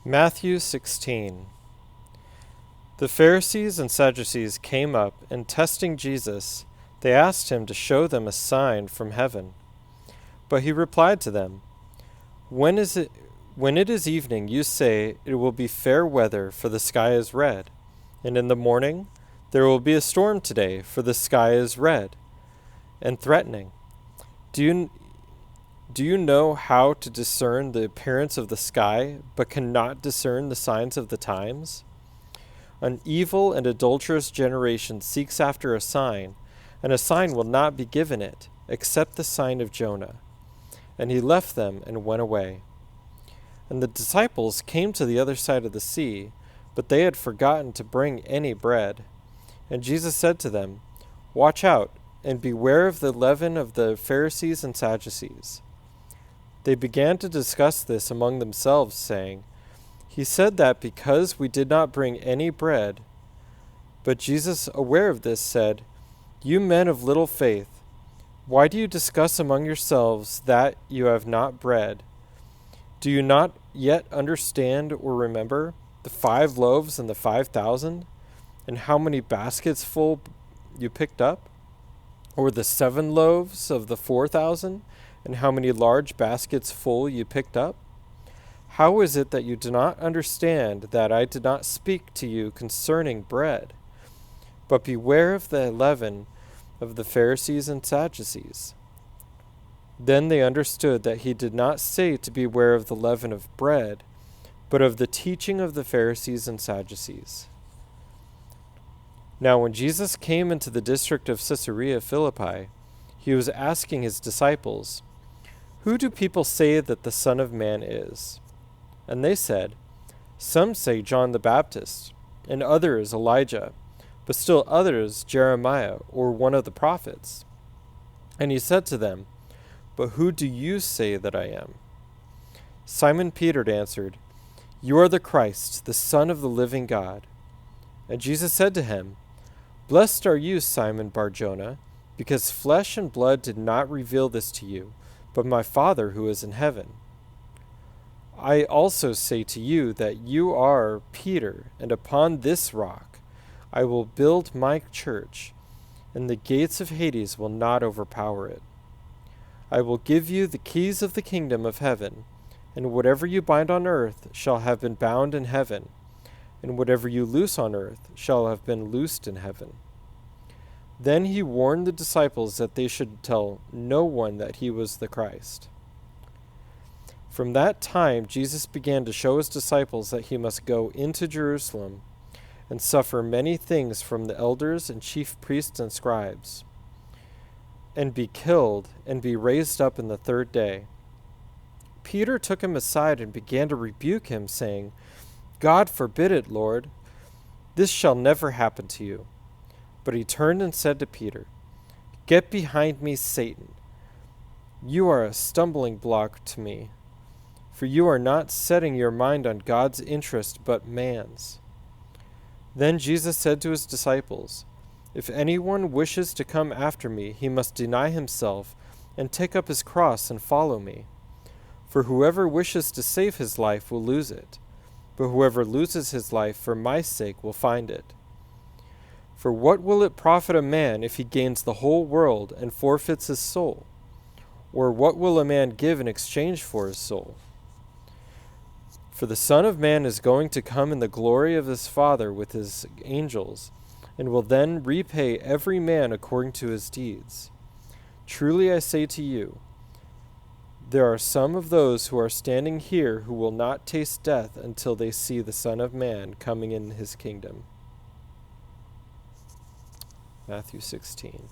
Matthew 16. The Pharisees and Sadducees came up, and testing Jesus, they asked him to show them a sign from heaven. But he replied to them, When it is evening, you say, it will be fair weather, for the sky is red. And in the morning, there will be a storm today, for the sky is red and threatening. Do you know how to discern the appearance of the sky, but cannot discern the signs of the times? An evil and adulterous generation seeks after a sign, and a sign will not be given it, except the sign of Jonah. And he left them and went away. And the disciples came to the other side of the sea, but they had forgotten to bring any bread. And Jesus said to them, Watch out, and beware of the leaven of the Pharisees and Sadducees. They began to discuss this among themselves, saying, He said that because we did not bring any bread. But Jesus, aware of this, said, You men of little faith, why do you discuss among yourselves that you have not bread? Do you not yet understand or remember the 5 loaves and the 5,000, and how many baskets full you picked up? Or the 7 loaves of the 4,000, and how many large baskets full you picked up? How is it that you do not understand that I did not speak to you concerning bread? But beware of the leaven of the Pharisees and Sadducees. Then they understood that he did not say to beware of the leaven of bread, but of the teaching of the Pharisees and Sadducees. Now when Jesus came into the district of Caesarea Philippi, he was asking his disciples, Who do people say that the Son of Man is? And they said, Some say John the Baptist, and others Elijah, but still others Jeremiah, or one of the prophets. And he said to them, But who do you say that I am? Simon Peter answered, You are the Christ, the Son of the living God. And Jesus said to him, Blessed are you, Simon Bar-Jonah, because flesh and blood did not reveal this to you, but my Father who is in heaven. I also say to you that you are Peter, and upon this rock I will build my church, and the gates of Hades will not overpower it. I will give you the keys of the kingdom of heaven, and whatever you bind on earth shall have been bound in heaven, and whatever you loose on earth shall have been loosed in heaven. Then he warned the disciples that they should tell no one that he was the Christ. From that time Jesus began to show his disciples that he must go into Jerusalem and suffer many things from the elders and chief priests and scribes, and be killed and be raised up in the 3rd day. Peter took him aside and began to rebuke him, saying, God forbid it, Lord. This shall never happen to you. But he turned and said to Peter, Get behind me, Satan. You are a stumbling block to me, for you are not setting your mind on God's interest but man's. Then Jesus said to his disciples, If anyone wishes to come after me, he must deny himself and take up his cross and follow me. For whoever wishes to save his life will lose it, but whoever loses his life for my sake will find it. For what will it profit a man if he gains the whole world and forfeits his soul? Or what will a man give in exchange for his soul? For the Son of Man is going to come in the glory of his Father with his angels, and will then repay every man according to his deeds. Truly I say to you, there are some of those who are standing here who will not taste death until they see the Son of Man coming in his kingdom. Matthew 16.